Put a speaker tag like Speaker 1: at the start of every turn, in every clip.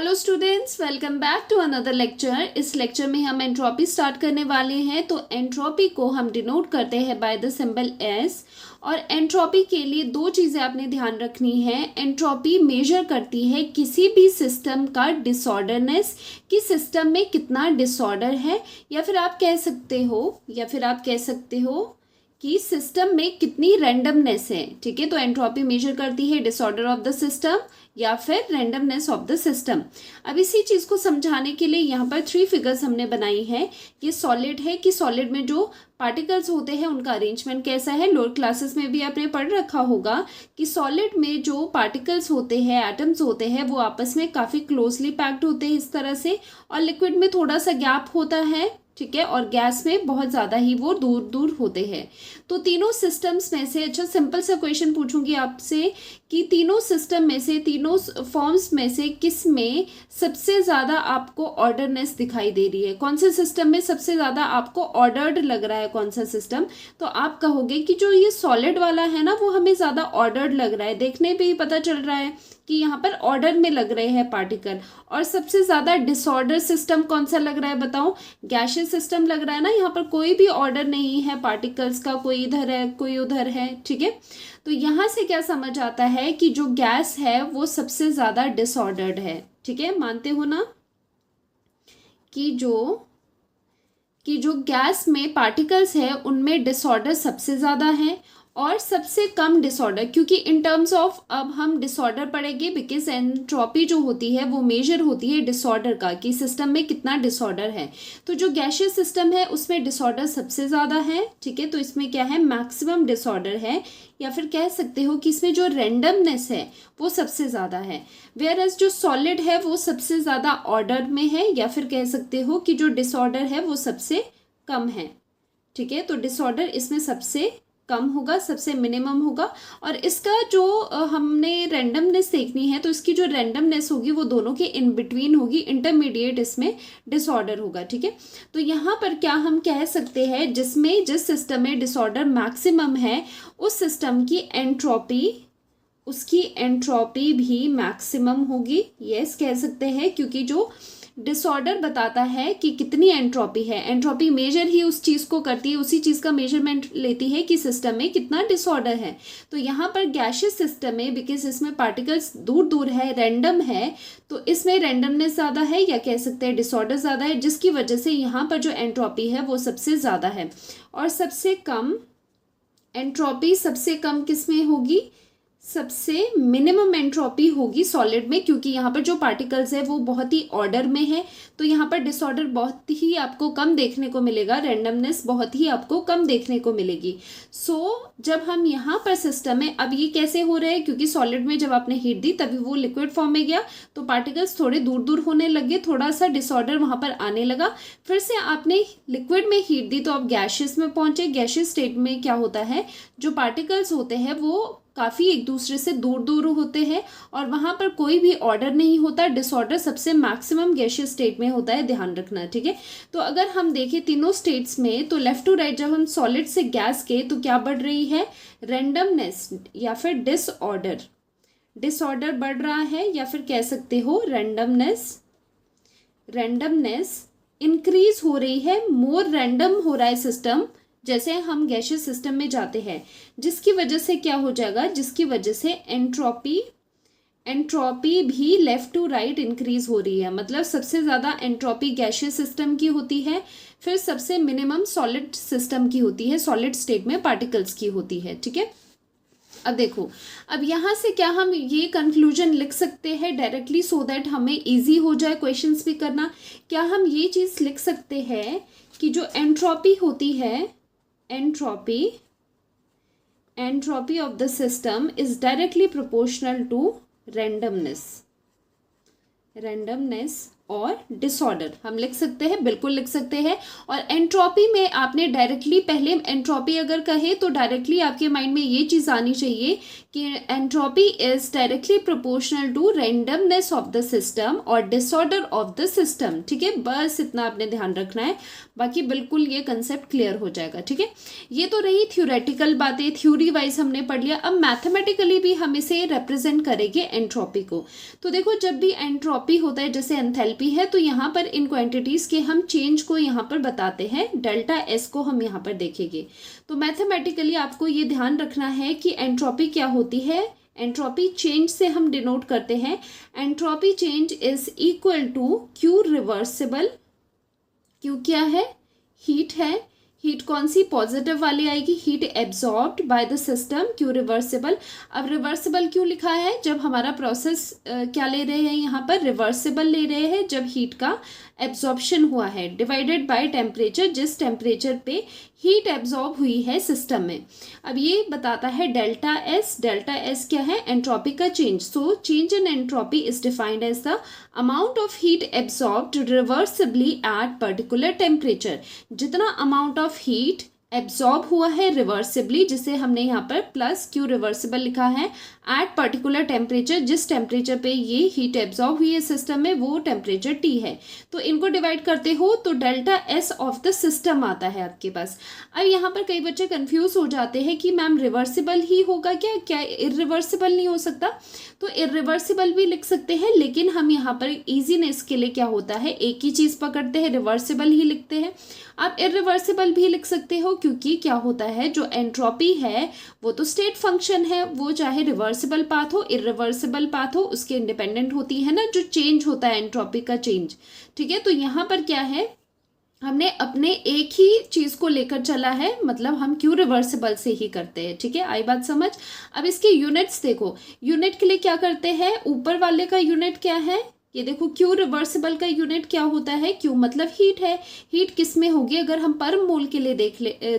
Speaker 1: Hello students, welcome back to another lecture. इस lecture में हम एंट्रोपी स्टार्ट करने वाले हैं। तो एंट्रोपी को हम डिनोट करते हैं बाय द सिंबल एस। और एंट्रोपी के लिए दो चीज़ें आपने ध्यान रखनी है। एंट्रोपी मेजर करती है किसी भी सिस्टम का डिसऑर्डरनेस, कि सिस्टम में कितना डिसऑर्डर है, या फिर आप कह सकते हो कि सिस्टम में कितनी रैंडमनेस है। ठीक है, तो एंट्रोपी मेजर करती है डिसऑर्डर ऑफ द सिस्टम या फिर रैंडमनेस ऑफ द सिस्टम। अब इसी चीज़ को समझाने के लिए यहाँ पर 3 फिगर्स हमने बनाई है। ये सॉलिड है कि सॉलिड में जो पार्टिकल्स होते हैं उनका अरेंजमेंट कैसा है। लोअर क्लासेस में भी आपने पढ़ रखा होगा कि सॉलिड में जो पार्टिकल्स होते हैं, एटम्स होते हैं, वो आपस में काफ़ी क्लोजली पैक्ड होते हैं इस तरह से, और लिक्विड में थोड़ा सा गैप होता है। ठीक है, और गैस में बहुत ज़्यादा ही वो दूर दूर होते हैं। तो तीनों सिस्टम्स में से, अच्छा सिंपल सा क्वेश्चन पूछूंगी आपसे कि तीनों सिस्टम में से, तीनों फॉर्म्स में से किस में सबसे ज़्यादा आपको ऑर्डरनेस दिखाई दे रही है? कौन से सिस्टम में सबसे ज़्यादा आपको ऑर्डर्ड लग रहा है? कौन सा सिस्टम? तो आप कहोगे कि जो ये सॉलिड वाला है ना, वो हमें ज़्यादा ऑर्डर्ड लग रहा है। देखने पे ही पता चल रहा है कि यहाँ पर ऑर्डर में लग रहे हैं पार्टिकल। और सबसे ज़्यादा डिसऑर्डर सिस्टम कौन सा लग रहा है बताओ? गैशियस सिस्टम लग रहा है ना। यहाँ पर कोई भी ऑर्डर नहीं है पार्टिकल्स का, कोई इधर है कोई उधर है। ठीक है, तो यहाँ से क्या समझ आता है कि जो गैस है वो सबसे ज़्यादा डिसऑर्डर्ड है। ठीक है, मानते हो ना कि जो गैस में पार्टिकल्स है उनमें डिसऑर्डर सबसे ज़्यादा है और सबसे कम डिसऑर्डर, क्योंकि इन टर्म्स ऑफ अब हम डिसऑर्डर पढ़ेंगे, बिकॉज एंट्रोपी जो होती है वो मेजर होती है डिसऑर्डर का, कि सिस्टम में कितना डिसऑर्डर है। तो जो गैशियस सिस्टम है उसमें डिसऑर्डर सबसे ज़्यादा है। ठीक है, तो इसमें क्या है? मैक्सिमम डिसऑर्डर है, या फिर कह सकते हो कि इसमें जो रैंडमनेस है वो सबसे ज़्यादा है। वेयर एज जो सॉलिड है वो सबसे ज़्यादा ऑर्डर में है, या फिर कह सकते हो कि जो डिसऑर्डर है वो सबसे कम है। ठीक है, तो डिसऑर्डर इसमें सबसे कम होगा, सबसे मिनिमम होगा। और इसका जो हमने रैंडमनेस देखनी है, तो इसकी जो रैंडमनेस होगी वो दोनों के इन बिटवीन होगी, इंटरमीडिएट इसमें डिसऑर्डर होगा। ठीक है, तो यहाँ पर क्या हम कह सकते हैं, जिस सिस्टम में डिसऑर्डर मैक्सिमम है उस सिस्टम की एंट्रोपी भी मैक्सिमम होगी। यस, कह सकते हैं, क्योंकि जो डिसऑर्डर बताता है कि कितनी एंट्रोपी है। एंट्रोपी मेजर ही उस चीज़ को करती है, उसी चीज़ का मेजरमेंट लेती है कि सिस्टम में कितना डिसऑर्डर है। तो यहाँ पर गैशियस सिस्टम में, बिकॉज इसमें पार्टिकल्स दूर दूर है, रैंडम है, तो इसमें रैंडमनेस ज़्यादा है, या कह सकते हैं डिसऑर्डर ज़्यादा है, जिसकी वजह से यहाँ पर जो एंट्रोपी है वो सबसे ज़्यादा है। और सबसे कम एंट्रोपी सबसे कम किस में होगी? सबसे मिनिमम एंट्रोपी होगी सॉलिड में, क्योंकि यहाँ पर जो पार्टिकल्स है वो बहुत ही ऑर्डर में है। तो यहाँ पर डिसऑर्डर बहुत ही आपको कम देखने को मिलेगा, रैंडमनेस बहुत ही आपको कम देखने को मिलेगी। जब हम यहाँ पर सिस्टम में, अब ये कैसे हो रहा है? क्योंकि सॉलिड में जब आपने हीट दी तभी वो लिक्विड फॉर्म में गया, तो पार्टिकल्स थोड़े दूर दूर होने लगे, थोड़ा सा डिसऑर्डर वहाँ पर आने लगा। फिर से आपने लिक्विड में हीट दी तो आप गैशियस में पहुंचे। गैशियस स्टेट में क्या होता है? जो पार्टिकल्स होते हैं वो काफ़ी एक दूसरे से दूर दूर होते हैं और वहाँ पर कोई भी ऑर्डर नहीं होता। डिसऑर्डर सबसे मैक्सिमम गैशियस स्टेट में होता है, ध्यान रखना। ठीक है, तो अगर हम देखें तीनों स्टेट्स में, तो लेफ्ट टू राइट जब हम सॉलिड से गैस के, तो क्या बढ़ रही है? रैंडमनेस या फिर डिसऑर्डर बढ़ रहा है, या फिर कह सकते हो रैंडमनेस इंक्रीज हो रही है, मोर रैंडम हो रहा है सिस्टम जैसे हम गैशियस सिस्टम में जाते हैं। जिसकी वजह से क्या हो जाएगा? जिसकी वजह से एंट्रोपी भी लेफ्ट टू राइट इंक्रीज हो रही है। मतलब सबसे ज़्यादा एंट्रोपी गैशियस सिस्टम की होती है, फिर सबसे मिनिमम सॉलिड सिस्टम की होती है, सॉलिड स्टेट में पार्टिकल्स की होती है। ठीक है, अब देखो, अब यहाँ से क्या हम ये कंक्लूजन लिख सकते हैं डायरेक्टली, सो दैट हमें इजी हो जाए क्वेश्चंस भी करना। क्या हम ये चीज़ लिख सकते हैं कि जो एंट्रोपी होती है, entropy of the system is directly proportional to randomness और डिसऑर्डर? हम लिख सकते हैं, बिल्कुल लिख सकते हैं। और एंट्रोपी में आपने डायरेक्टली, पहले एंट्रोपी अगर कहे तो डायरेक्टली आपके माइंड में ये चीज़ आनी चाहिए कि entropy is directly proportional to randomness of the system और डिसऑर्डर ऑफ द सिस्टम। ठीक है, बस इतना आपने ध्यान रखना है, बाकी बिल्कुल ये कंसेप्ट क्लियर हो जाएगा। ठीक है, ये तो रही थ्योरेटिकल बातें, थ्योरी वाइज हमने पढ़ लिया। अब मैथमेटिकली भी हम इसे रिप्रेजेंट करेंगे एंट्रोपी को। तो देखो, जब भी एंट्रोपी एंट्रोपी होता है जैसे एंथैल्पी है, तो यहाँ पर इन क्वांटिटीज़ के हम चेंज को यहाँ पर बताते हैं, डेल्टा एस को हम यहाँ पर देखेंगे। तो मैथमेटिकली आपको ये ध्यान रखना है कि एंट्रोपी क्या होती है। एंट्रोपी चेंज से हम डिनोट करते हैं, entropy change is equal to q reversible. Q क्या है? हीट है। हीट कौन सी? पॉजिटिव वाली आएगी। Heat absorbed bye the system. क्यों रिवर्सिबल? अब रिवर्सिबल क्यों लिखा है? जब हमारा प्रोसेस क्या ले रहे हैं यहाँ पर? रिवर्सिबल ले रहे हैं जब हीट का एब्जॉर्प्शन हुआ है, डिवाइडेड बाय टेम्परेचर, जिस टेम्परेचर पे हीट एब्जॉर्ब हुई है सिस्टम में। अब ये बताता है डेल्टा एस। डेल्टा एस क्या है? एंट्रोपी का change. So change in entropy is defined as the amount of heat absorbed reversibly at particular temperature. जितना अमाउंट ऑफ हीट एब्जॉर्ब हुआ है रिवर्सिबली, जिसे हमने यहाँ पर प्लस क्यू रिवर्सिबल लिखा है, एट पर्टिकुलर टेम्परेचर, जिस टेम्परेचर पे ये हीट एब्जॉर्ब हुई है सिस्टम में वो टेम्परेचर टी है। तो इनको डिवाइड करते हो तो delta S of the system आता है आपके पास। अब यहाँ पर कई बच्चे कंफ्यूज हो जाते हैं कि मैम रिवर्सिबल ही होगा क्या, क्या इरिवर्सिबल नहीं हो सकता? तो इरिवर्सिबल भी लिख सकते हैं, लेकिन हम यहाँ पर ईजीनेस के लिए क्या होता है, एक ही चीज़ पकड़ते हैं, रिवर्सिबल ही लिखते हैं। आप इरिवर्सिबल भी लिख सकते हो, क्योंकि क्या होता है, जो एंट्रोपी है वो तो स्टेट फंक्शन है, वो चाहे रिवर्सिबल पाथ हो इरिवर्सिबल पाथ हो उसके इंडिपेंडेंट होती है ना, जो चेंज होता है एंट्रोपी का चेंज। ठीक है, तो यहाँ पर क्या है, हमने अपने एक ही चीज़ को लेकर चला है, मतलब हम क्यों रिवर्सिबल से ही करते हैं। ठीक है, आई बात समझ? अब इसके यूनिट्स देखो, यूनिट के लिए क्या करते हैं, ऊपर वाले का यूनिट क्या है, ये देखो क्यू रिवर्सिबल का यूनिट क्या होता है, क्यू मतलब हीट है। हीट किस में होगी, अगर हम पर मोल के लिए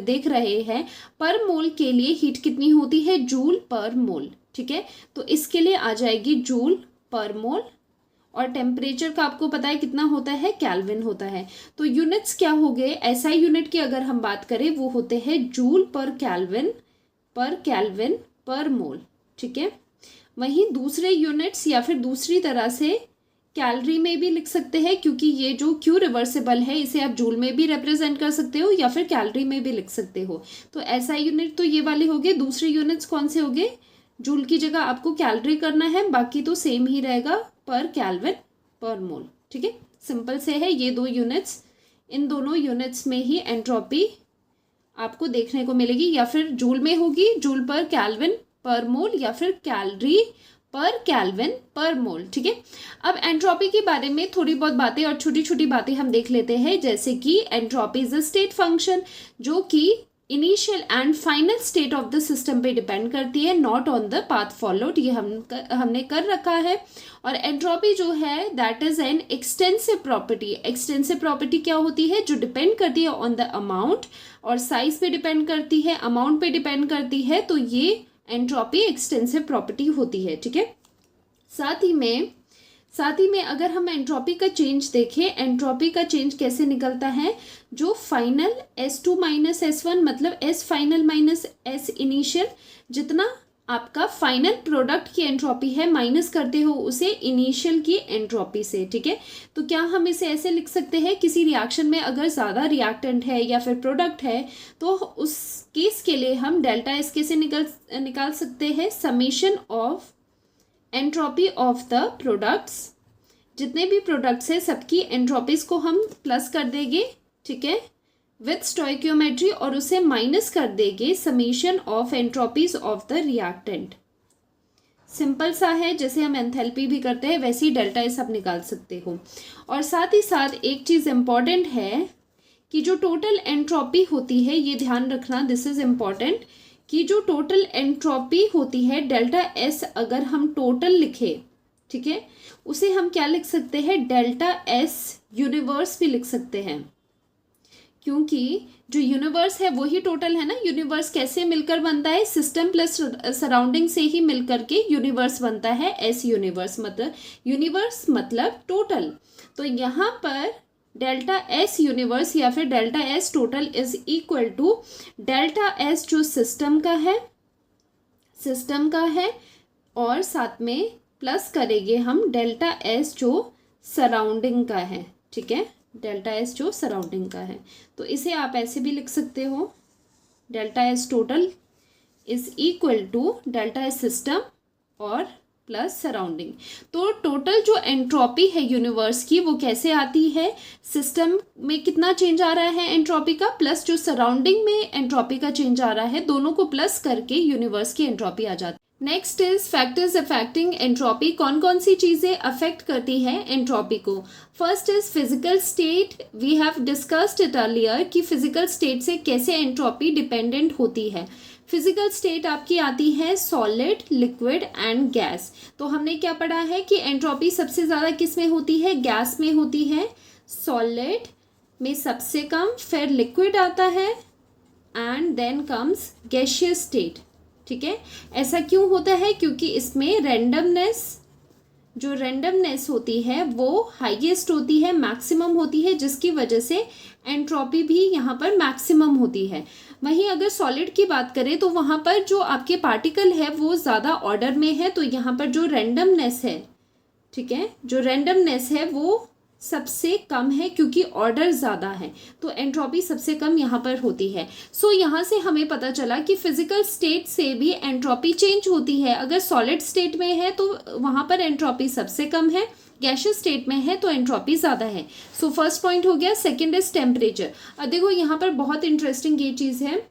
Speaker 1: देख रहे हैं, पर मोल के लिए हीट कितनी होती है, जूल पर मोल। ठीक है, तो इसके लिए आ जाएगी जूल पर मोल, और टेम्परेचर का आपको पता है कितना होता है, केल्विन होता है। तो यूनिट्स क्या हो गए, एसआई यूनिट की अगर हम बात करें वो होते हैं जूल पर केल्विन पर मोल। ठीक है, वहीं दूसरे यूनिट्स या फिर दूसरी तरह से कैलोरी में भी लिख सकते हैं, क्योंकि ये जो क्यू रिवर्सिबल है इसे आप जूल में भी रिप्रेजेंट कर सकते हो या फिर कैलोरी में भी लिख सकते हो। तो ऐसा यूनिट तो ये वाले हो गए। दूसरे यूनिट्स कौन से हो गए, जूल की जगह आपको कैलोरी करना है, बाकी तो सेम ही रहेगा, पर केल्विन पर मोल। ठीक है, सिंपल से है ये दो यूनिट्स, इन दोनों यूनिट्स में ही एंट्रोपी आपको देखने को मिलेगी, या फिर जूल में होगी जूल पर केल्विन पर मोल, या फिर कैलोरी पर केल्विन पर मोल। ठीक है, अब एंट्रोपी के बारे में थोड़ी बहुत बातें और छोटी छोटी बातें हम देख लेते हैं, जैसे कि entropy is a state function जो कि initial and final state of the system पे डिपेंड करती है, not on the path followed. ये हमने कर रखा है। और एंट्रोपी जो है that is an extensive property. Extensive property क्या होती है, जो डिपेंड करती है ऑन द अमाउंट, और साइज पे डिपेंड करती है, अमाउंट पे डिपेंड करती है, तो ये एंट्रोपी एक्सटेंसिव प्रॉपर्टी होती है। ठीक है, साथ ही में अगर हम एंट्रोपी का चेंज देखें, एंट्रोपी का चेंज कैसे निकलता है, जो फाइनल S2 माइनस S1 मतलब S final minus S initial, जितना आपका फाइनल प्रोडक्ट की एंट्रोपी है माइनस करते हो उसे इनिशियल की एंट्रोपी से। ठीक है, तो क्या हम इसे ऐसे लिख सकते हैं, किसी रिएक्शन में अगर ज़्यादा रिएक्टेंट है या फिर प्रोडक्ट है तो उस केस के लिए हम डेल्टा एस कैसे निकाल सकते हैं, summation of entropy of the products. जितने भी प्रोडक्ट्स हैं सबकी एंट्रोपीज को हम प्लस कर देंगे, ठीक है, विथ स्टोइकियोमेट्री, और उसे माइनस कर देंगे summation of entropies of the reactant. Simple सा है, जैसे हम एंथैल्पी भी करते हैं वैसे ही डेल्टा एस आप निकाल सकते हो। और साथ ही साथ एक चीज़ इम्पॉर्टेंट है कि जो टोटल एंट्रोपी होती है, ये ध्यान रखना, दिस इज इम्पॉर्टेंट, कि जो टोटल एंट्रोपी होती है डेल्टा एस अगर हम टोटल लिखे, ठीक है, उसे हम क्या लिख सकते हैं, डेल्टा एस यूनिवर्स भी लिख सकते हैं, क्योंकि जो यूनिवर्स है वही टोटल है ना। यूनिवर्स कैसे मिलकर बनता है, सिस्टम प्लस सराउंडिंग से ही मिलकर के यूनिवर्स बनता है। एस यूनिवर्स मतलब टोटल। तो यहाँ पर डेल्टा एस यूनिवर्स या फिर delta S total is equal to delta S जो सिस्टम का है और साथ में प्लस करेंगे हम डेल्टा एस जो सराउंडिंग का है। ठीक है, डेल्टा एस जो सराउंडिंग का है, तो इसे आप ऐसे भी लिख सकते हो, delta S total is equal to delta S system और प्लस सराउंडिंग। तो टोटल जो एंट्रोपी है यूनिवर्स की वो कैसे आती है, सिस्टम में कितना चेंज आ रहा है एंट्रोपी का, प्लस जो सराउंडिंग में एंट्रोपी का चेंज आ रहा है, दोनों को प्लस करके यूनिवर्स की एंट्रोपी आ जाती है। Next is factors affecting entropy. कौन कौन सी चीज़ें अफेक्ट करती है एंट्रोपी को। First is physical state. We have discussed it earlier कि फिजिकल स्टेट से कैसे एंट्रोपी डिपेंडेंट होती है। फिजिकल स्टेट आपकी आती है सॉलिड, लिक्विड एंड गैस। तो हमने क्या पढ़ा है कि एंट्रोपी सबसे ज़्यादा किस में होती है, गैस में होती है, सॉलिड में सबसे कम, फिर लिक्विड आता है and then comes gaseous state. ठीक है, ऐसा क्यों होता है, क्योंकि इसमें रैंडमनेस होती है वो हाईएस्ट होती है, मैक्सिमम होती है, जिसकी वजह से एंट्रोपी भी यहाँ पर मैक्सिमम होती है। वहीं अगर सॉलिड की बात करें तो वहाँ पर जो आपके पार्टिकल है वो ज़्यादा ऑर्डर में है, तो यहाँ पर जो रैंडमनेस है, ठीक है, जो रैंडमनेस है वो सबसे कम है क्योंकि ऑर्डर ज़्यादा है, तो एंट्रोपी सबसे कम यहाँ पर होती है। सो यहाँ से हमें पता चला कि फिजिकल स्टेट से भी एंट्रोपी चेंज होती है। अगर सॉलिड स्टेट में है तो वहाँ पर एंट्रोपी सबसे कम है, गैसियस स्टेट में है तो एंट्रोपी ज़्यादा है। सो फर्स्ट पॉइंट हो गया। Second is temperature. अब देखो यहाँ पर बहुत इंटरेस्टिंग ये चीज़ है,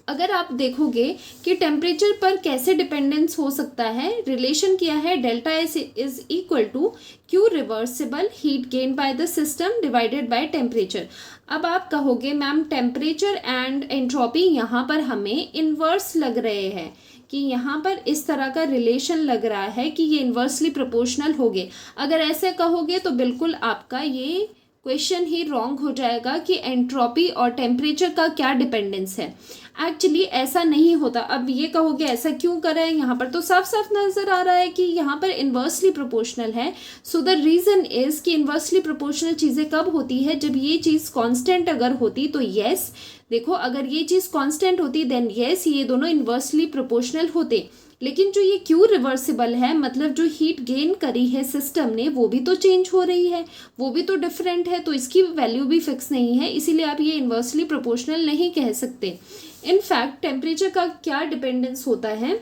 Speaker 1: अगर आप देखोगे कि टेम्परेचर पर कैसे डिपेंडेंस हो सकता है, रिलेशन किया है delta S is equal to q reversible heat gain by the system divided by temperature. अब आप कहोगे मैम टेम्परेचर एंड एंट्रोपी यहाँ पर हमें इन्वर्स लग रहे हैं, कि यहाँ पर इस तरह का रिलेशन लग रहा है कि ये इन्वर्सली प्रोपोर्शनल हो गए। अगर ऐसे कहोगे तो बिल्कुल आपका ये क्वेश्चन ही रॉन्ग हो जाएगा कि एंट्रोपी और टेम्परेचर का क्या डिपेंडेंस है। एक्चुअली ऐसा नहीं होता। अब ये कहोगे ऐसा क्यों करा है, यहाँ पर तो साफ साफ नजर आ रहा है कि यहाँ पर इन्वर्सली प्रोपोर्शनल है। सो द रीजन इज कि इन्वर्सली प्रोपोर्शनल चीज़ें कब होती है, जब ये चीज़ कांस्टेंट अगर होती तो यस, देखो अगर ये चीज़ कांस्टेंट होती देन यस ये दोनों इन्वर्सली प्रोपोर्शनल होते। लेकिन जो ये क्यू रिवर्सिबल है, मतलब जो हीट गेन करी है सिस्टम ने वो भी तो चेंज हो रही है, वो भी तो डिफरेंट है, तो इसकी वैल्यू भी फिक्स नहीं है, इसीलिए आप ये इन्वर्सली प्रोपोर्शनल नहीं कह सकते। इनफैक्ट टेम्परेचर का क्या डिपेंडेंस होता है,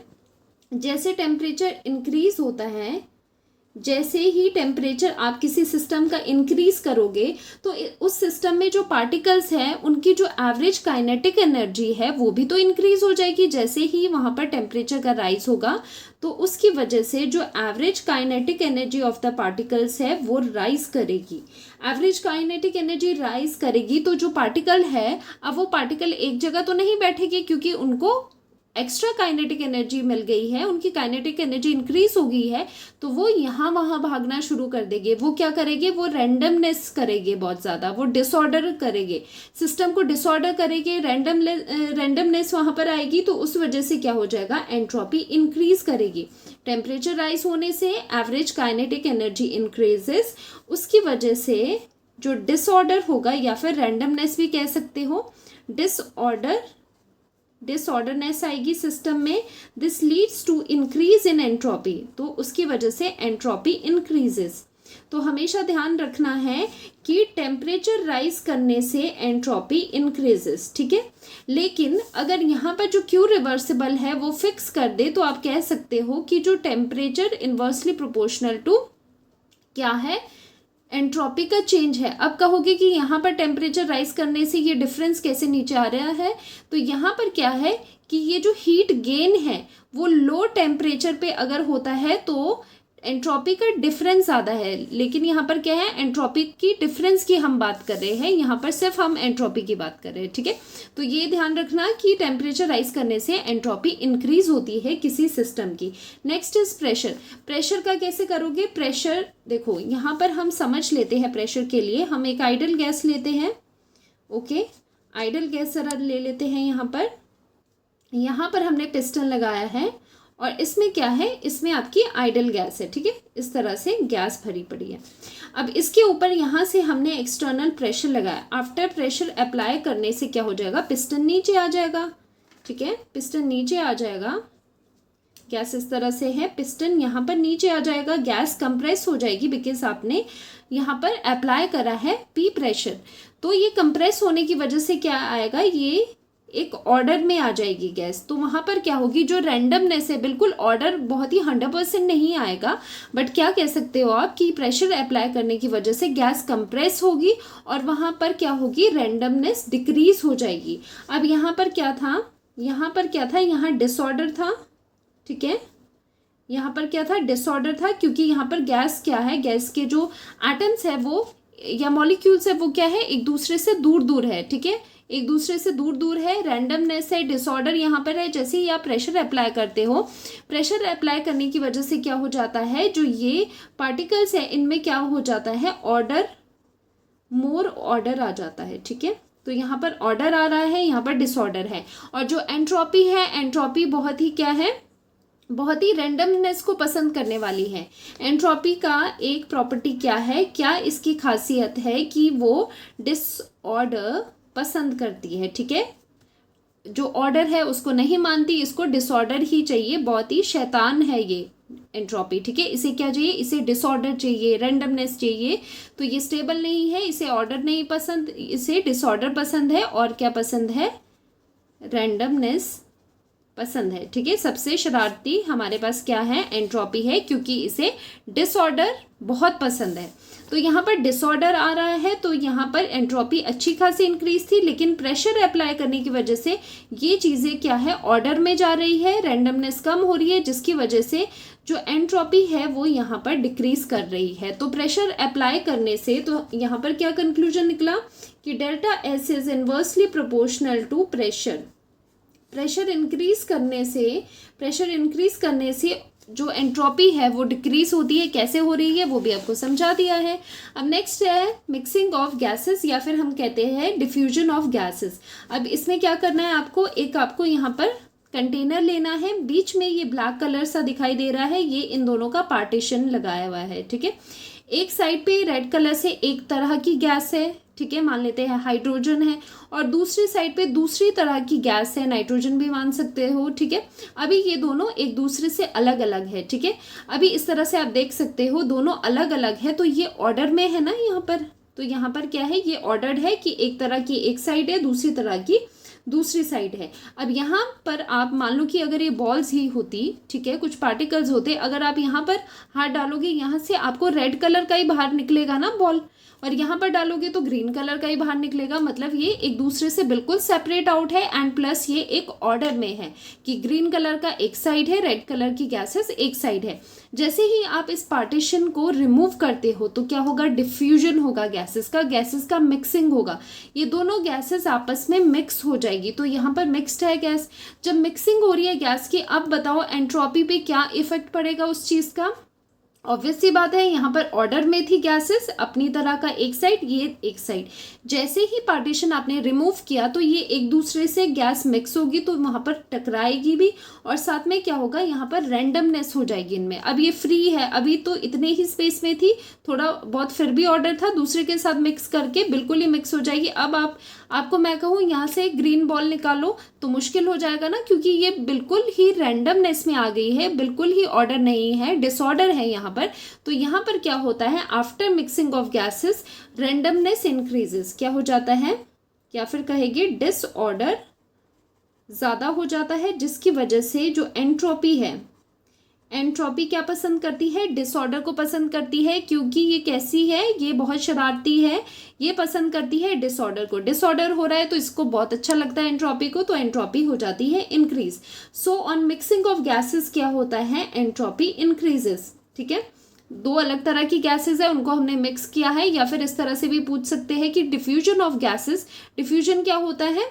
Speaker 1: जैसे टेम्परेचर इंक्रीज होता है, जैसे ही टेम्परेचर आप किसी सिस्टम का इंक्रीज करोगे तो उस सिस्टम में जो पार्टिकल्स हैं उनकी जो एवरेज काइनेटिक एनर्जी है वो भी तो इंक्रीज हो जाएगी। जैसे ही वहाँ पर टेम्परेचर का राइज होगा तो उसकी वजह से जो average kinetic energy of the particles है वो राइज करेगी। एवरेज काइनेटिक एनर्जी राइज करेगी तो जो पार्टिकल है, अब वो पार्टिकल एक जगह तो नहीं बैठेगी क्योंकि उनको एक्स्ट्रा काइनेटिक एनर्जी मिल गई है, उनकी काइनेटिक एनर्जी इंक्रीज हो गई है, तो वो यहाँ वहाँ भागना शुरू कर देंगे। वो क्या करेंगे, वो रैंडमनेस करेंगे, बहुत ज़्यादा वो डिसऑर्डर करेंगे, सिस्टम को डिसऑर्डर करेंगे, रैंडमनेस वहाँ पर आएगी, तो उस वजह से क्या हो जाएगा, एंट्रोपी इंक्रीज करेगी। टेम्परेचर राइज होने से एवरेज काइनेटिक एनर्जी इंक्रीजेस, उसकी वजह से जो डिसऑर्डर होगा या फिर रैंडमनेस भी कह सकते हो, डिसऑर्डरनेस आएगी सिस्टम में। This leads to increase in entropy, तो उसकी वजह से एंट्रोपी इंक्रीजेस। तो हमेशा ध्यान रखना है कि टेम्परेचर राइज करने से एंट्रोपी इंक्रीजेस, ठीक है। लेकिन अगर यहाँ पर जो क्यू रिवर्सिबल है वो फिक्स कर दे तो आप कह सकते हो कि जो टेम्परेचर इन्वर्सली प्रोपोर्शनल टू क्या है, एंट्रोपी का चेंज है। अब कहोगे कि यहाँ पर टेम्परेचर राइज करने से ये डिफरेंस कैसे नीचे आ रहा है, तो यहाँ पर क्या है कि ये जो हीट गेन है वो लो टेम्परेचर पे अगर होता है तो एंट्रोपी का डिफरेंस ज़्यादा है। लेकिन यहाँ पर क्या है, एंट्रोपी की डिफरेंस की हम बात कर रहे हैं, यहाँ पर सिर्फ हम एंट्रोपी की बात कर रहे हैं, ठीक है। तो ये ध्यान रखना कि टेम्परेचर राइज करने से एंट्रोपी इंक्रीज होती है किसी सिस्टम की। Next is pressure. प्रेशर का कैसे करोगे, प्रेशर देखो यहाँ पर हम समझ लेते हैं। प्रेशर के लिए हम एक आइडल गैस लेते हैं, ओके, आइडल गैस जरा ले लेते हैं। यहाँ पर हमने पिस्टन लगाया है और इसमें क्या है, इसमें आपकी आइडल गैस है, ठीक है, इस तरह से गैस भरी पड़ी है। अब इसके ऊपर यहाँ से हमने एक्सटर्नल प्रेशर लगाया। आफ्टर प्रेशर अप्लाई करने से क्या हो जाएगा, पिस्टन नीचे आ जाएगा, ठीक है, पिस्टन नीचे आ जाएगा। गैस इस तरह से है, पिस्टन यहाँ पर नीचे आ जाएगा, गैस कंप्रेस हो जाएगी बिकॉज आपने यहाँ पर अप्लाई करा है पी प्रेशर। तो ये कंप्रेस होने की वजह से क्या आएगा, ये एक ऑर्डर में आ जाएगी गैस, तो वहाँ पर क्या होगी, जो रैंडमनेस है, बिल्कुल ऑर्डर बहुत ही 100% नहीं आएगा, बट क्या कह सकते हो आप कि प्रेशर अप्लाई करने की वजह से गैस कंप्रेस होगी और वहाँ पर क्या होगी, रैंडमनेस डिक्रीज हो जाएगी। अब यहाँ पर क्या था, यहाँ डिसऑर्डर था, ठीक है, यहाँ पर क्या था, डिसऑर्डर था, क्योंकि यहाँ पर गैस क्या है, गैस के जो एटम्स है वो या मॉलिक्यूल्स है वो क्या है, एक दूसरे से दूर दूर है, ठीक है, एक दूसरे से दूर दूर है, रैंडमनेस है, डिसऑर्डर यहाँ पर है। जैसे ही आप प्रेशर अप्लाई करते हो, प्रेशर अप्लाई करने की वजह से क्या हो जाता है, जो ये पार्टिकल्स है इनमें क्या हो जाता है, ऑर्डर, मोर ऑर्डर आ जाता है, ठीक है। तो यहाँ पर ऑर्डर आ रहा है, यहाँ पर डिसऑर्डर है। और जो एंट्रोपी है, एंट्रोपी बहुत ही क्या है, बहुत ही रैंडमनेस को पसंद करने वाली है। एंट्रोपी का एक प्रॉपर्टी क्या है, क्या इसकी खासियत है कि वो डिसऑर्डर पसंद करती है, ठीक है, जो ऑर्डर है उसको नहीं मानती, इसको डिसऑर्डर ही चाहिए, बहुत ही शैतान है ये एंट्रोपी, ठीक है। इसे क्या चाहिए, इसे डिसऑर्डर चाहिए, रैंडमनेस चाहिए, तो ये स्टेबल नहीं है, इसे ऑर्डर नहीं पसंद, इसे डिसऑर्डर पसंद है, और क्या पसंद है, रैंडमनेस पसंद है, ठीक है। सबसे शरारती हमारे पास क्या है, एंट्रोपी है, क्योंकि इसे डिसऑर्डर बहुत पसंद है। तो यहाँ पर डिसऑर्डर आ रहा है, तो यहाँ पर एंट्रोपी अच्छी खासी इंक्रीज थी, लेकिन प्रेशर अप्लाई करने की वजह से ये चीज़ें क्या है, ऑर्डर में जा रही है, रैंडमनेस कम हो रही है, जिसकी वजह से जो एंट्रोपी है वो यहाँ पर डिक्रीज कर रही है। तो प्रेशर अप्लाई करने से तो यहाँ पर क्या कंक्लूजन निकला कि delta S is inversely proportional to pressure. Pressure increase करने से जो एंट्रोपी है वो डिक्रीज होती है, कैसे हो रही है वो भी आपको समझा दिया है। अब नेक्स्ट है मिक्सिंग ऑफ गैसेस, या फिर हम कहते हैं डिफ्यूजन ऑफ गैसेस। अब इसमें क्या करना है आपको, एक आपको यहाँ पर कंटेनर लेना है, बीच में ये ब्लैक कलर सा दिखाई दे रहा है, ये इन दोनों का पार्टीशन लगाया हुआ है, ठीक है। एक साइड पे रेड कलर से एक तरह की गैस है, ठीक है, मान लेते हैं हाइड्रोजन है, और दूसरी साइड पे दूसरी तरह की गैस है, नाइट्रोजन भी मान सकते हो, ठीक है। अभी ये दोनों एक दूसरे से अलग अलग है, ठीक है। अभी इस तरह से आप देख सकते हो दोनों अलग अलग है, तो ये ऑर्डर में है ना यहाँ पर, तो यहाँ पर क्या है, ये ऑर्डर्ड है कि एक तरह की एक साइड है, दूसरी तरह की दूसरी साइड है। अब यहाँ पर आप मान लो कि अगर ये बॉल्स ही होती, ठीक है, कुछ पार्टिकल्स होते, अगर आप यहाँ पर हाथ डालोगे, यहाँ से आपको रेड कलर का ही बाहर निकलेगा ना बॉल, और यहाँ पर डालोगे तो ग्रीन कलर का ही बाहर निकलेगा, मतलब ये एक दूसरे से बिल्कुल सेपरेट आउट है, एंड प्लस ये एक ऑर्डर में है कि ग्रीन कलर का एक साइड है, रेड कलर की गैसेस एक साइड है। जैसे ही आप इस पार्टीशन को रिमूव करते हो तो क्या होगा, डिफ्यूजन होगा गैसेस का मिक्सिंग होगा, ये दोनों गैसेस आपस में मिक्स हो जाएगी। तो यहाँ पर मिक्स्ड है गैस, जब मिक्सिंग हो रही है गैस की, अब बताओ एंट्रोपी पे क्या इफेक्ट पड़ेगा उस चीज का। ऑब्वियस सी बात है, यहाँ पर ऑर्डर में थी गैसेस अपनी तरह का एक साइड, ये एक साइड, जैसे ही पार्टीशन आपने रिमूव किया तो ये एक दूसरे से गैस मिक्स होगी, तो वहाँ पर टकराएगी भी, और साथ में क्या होगा, यहाँ पर रैंडमनेस हो जाएगी इनमें। अब ये फ्री है, अभी तो इतने ही स्पेस में थी, थोड़ा बहुत फिर भी ऑर्डर था, दूसरे के साथ मिक्स करके बिल्कुल ही मिक्स हो जाएगी। अब आपको मैं कहूँ यहाँ से ग्रीन बॉल निकालो तो मुश्किल हो जाएगा ना, क्योंकि ये बिल्कुल ही रैंडमनेस में आ गई है, बिल्कुल ही ऑर्डर नहीं है, डिसऑर्डर है यहाँ पर। तो यहाँ पर क्या होता है, after mixing of gases randomness increases, क्या हो जाता है, या फिर कहेंगे डिसऑर्डर ज़्यादा हो जाता है, जिसकी वजह से जो एंट्रोपी है, एंट्रोपी क्या पसंद करती है, डिसऑर्डर को पसंद करती है, क्योंकि ये कैसी है, ये बहुत शरारती है, ये पसंद करती है डिसऑर्डर को। डिसऑर्डर हो रहा है तो इसको बहुत अच्छा लगता है एंट्रोपी को, तो एंट्रोपी हो जाती है increase. So on mixing of gases क्या होता है, एंट्रोपी इंक्रीजेस, ठीक है। दो अलग तरह की गैसेस है, उनको हमने मिक्स किया है, या फिर इस तरह से भी पूछ सकते हैं कि डिफ्यूजन ऑफ गैसेस, डिफ्यूजन क्या होता है,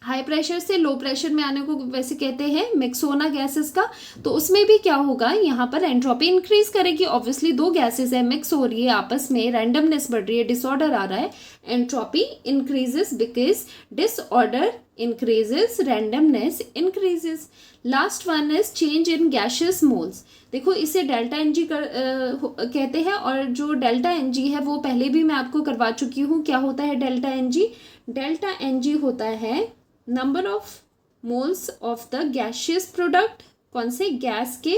Speaker 1: हाई प्रेशर से लो प्रेशर में आने को वैसे कहते हैं मिक्स होना गैसेस का। तो उसमें भी क्या होगा, यहाँ पर एंट्रोपी इंक्रीज करेगी, ऑब्वियसली दो गैसेस है, मिक्स हो रही है आपस में, रैंडमनेस बढ़ रही है, डिसऑर्डर आ रहा है, entropy increases because disorder increases, randomness increases. Last one is change in gaseous moles. देखो इसे डेल्टा एन जी कहते हैं, और जो डेल्टा एन जी है वो पहले भी मैं आपको करवा चुकी हूँ। क्या होता है delta n g, delta n g होता है number of moles of the gaseous product, कौन से गैस के,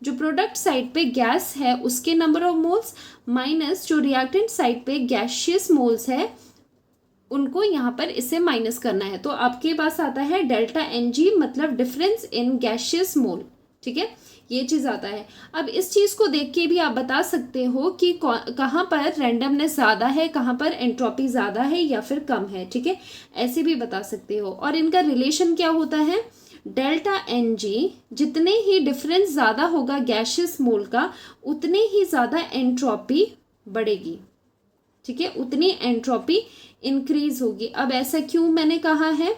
Speaker 1: जो प्रोडक्ट साइड पे गैस है उसके नंबर ऑफ मोल्स, माइनस जो रिएक्टेंट साइड पे गैशियस मोल्स है उनको यहाँ पर इससे माइनस करना है। तो आपके पास आता है डेल्टा एन जी, मतलब डिफरेंस इन गैशियस मोल, ठीक है, ये चीज़ आता है। अब इस चीज़ को देख के भी आप बता सकते हो कि कहाँ पर रैंडमनेस ज़्यादा है, कहाँ पर एंट्रोपी ज़्यादा है या फिर कम है, ठीक है, ऐसे भी बता सकते हो। और इनका रिलेशन क्या होता है, डेल्टा एन जी, जितने ही डिफरेंस ज़्यादा होगा गैशियस मोल का, उतने ही ज़्यादा एंट्रोपी बढ़ेगी, ठीक है, उतनी एंट्रोपी इंक्रीज होगी। अब ऐसा क्यों मैंने कहा है,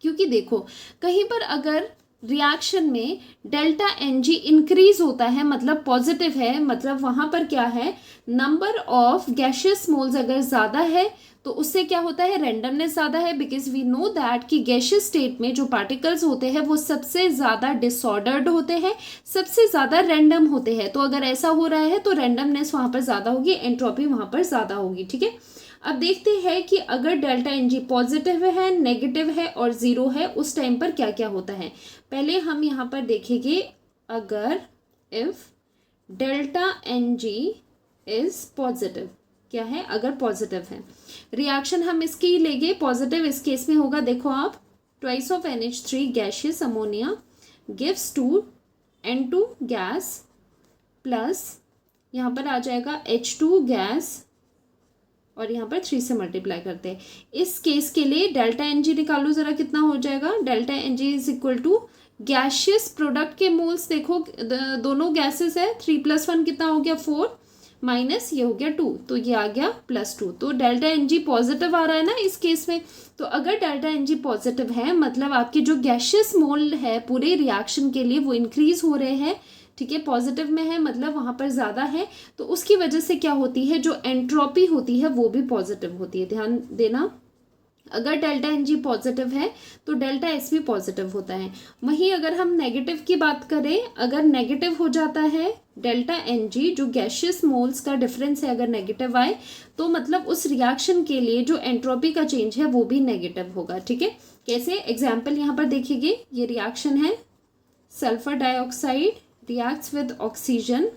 Speaker 1: क्योंकि देखो कहीं पर अगर रिएक्शन में डेल्टा एन जी इंक्रीज होता है, मतलब पॉजिटिव है, मतलब वहां पर क्या है, नंबर ऑफ गैशियस मोल्स अगर ज़्यादा है तो उससे क्या होता है, रैंडमनेस ज़्यादा है, बिकॉज वी नो दैट कि गैशियस स्टेट में जो पार्टिकल्स होते हैं वो सबसे ज़्यादा डिसऑर्डर्ड होते हैं, सबसे ज़्यादा रैंडम होते हैं। तो अगर ऐसा हो रहा है तो रैंडमनेस वहाँ पर ज़्यादा होगी, एंट्रोपी वहाँ पर ज़्यादा होगी, ठीक है। अब देखते हैं कि अगर डेल्टा एन जी पॉजिटिव है, नेगेटिव है और ज़ीरो है, उस टाइम पर क्या क्या होता है। पहले हम यहाँ पर देखेंगे, अगर if delta n g is positive, क्या है, अगर पॉजिटिव है, रिएक्शन हम इसकी लेंगे पॉजिटिव, इस केस में होगा, देखो आप, twice of NH3 gaseous ammonia gives to N2 gas plus यहाँ पर आ जाएगा H2 गैस और यहाँ पर 3 से मल्टीप्लाई करते हैं। इस केस के लिए डेल्टा एन जी निकालो ज़रा, कितना हो जाएगा, delta n g is equal to gaseous product के मोल्स, देखो दोनों गैसेस है, 3 + 1 कितना हो गया 4, माइनस ये हो गया 2, तो ये आ गया +2। तो डेल्टा एन जी पॉजिटिव आ रहा है ना इस केस में। तो अगर डेल्टा एन जी पॉजिटिव है, मतलब आपके जो गैशियस मोल है पूरे रिएक्शन के लिए वो इंक्रीज हो रहे हैं, ठीक है, पॉजिटिव में है, मतलब वहाँ पर ज़्यादा है, तो उसकी वजह से क्या होती है, जो एंट्रोपी होती है वो भी पॉजिटिव होती है, ध्यान देना। अगर डेल्टा एन जी पॉजिटिव है तो डेल्टा एस भी पॉजिटिव होता है। वहीं अगर हम नेगेटिव की बात करें, अगर नेगेटिव हो जाता है डेल्टा एन जी, जो गैशियस मोल्स का डिफरेंस है, अगर नेगेटिव आए तो मतलब उस रिएक्शन के लिए जो एंट्रोपी का चेंज है वो भी नेगेटिव होगा, ठीक है। कैसे, एग्जाम्पल यहाँ पर देखिए, ये रिएक्शन है, sulphur dioxide reacts with oxygen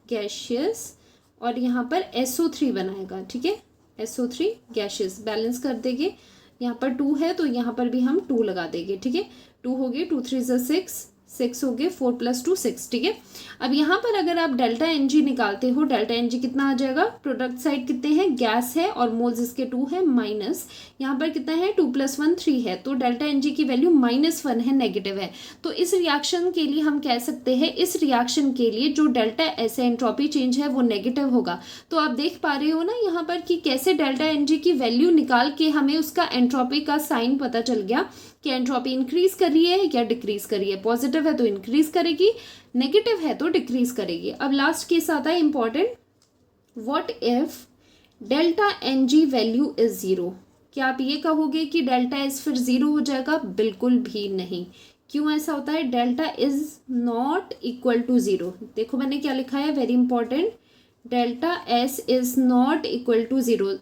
Speaker 1: gaseous और यहाँ पर SO3 बनाएगा, ठीक है, SO3 गैशियस, बैलेंस कर देंगे, यहाँ पर 2 है तो यहाँ पर भी हम 2 लगा देंगे, ठीक है, 2 हो गए, 2 3 6, 6 हो गए, 4 + 2 6, ठीक है। अब यहाँ पर अगर आप डेल्टा एन जी निकालते हो, डेल्टा एन जी कितना आ जाएगा, प्रोडक्ट साइड कितने हैं, गैस है और मोल्स इसके 2 है, माइनस यहाँ पर कितना है, 2 + 1 3 है, तो डेल्टा एन जी की वैल्यू -1 है, नेगेटिव है। तो इस रिएक्शन के लिए हम कह सकते हैं, इस रिएक्शन के लिए जो डेल्टा एस एंट्रोपी चेंज है वो नेगेटिव होगा। तो आप देख पा रहे हो ना यहाँ पर कि कैसे डेल्टा एन जी की वैल्यू निकाल के हमें उसका एंट्रोपी का साइन पता चल गया कि एंट्रोपी इंक्रीज कर रही है या डिक्रीज कर रही है। पॉजिटिव है तो इंक्रीज करेगी, नेगेटिव है तो डिक्रीज करेगी। अब लास्ट केस आता है important, what if delta n g value is 0। क्या आप ये कहोगे कि डेल्टा एस फिर 0 हो जाएगा? बिल्कुल भी नहीं। क्यों ऐसा होता है? Delta is not equal to 0। देखो मैंने क्या लिखा है, very important, delta S is not equal to 0।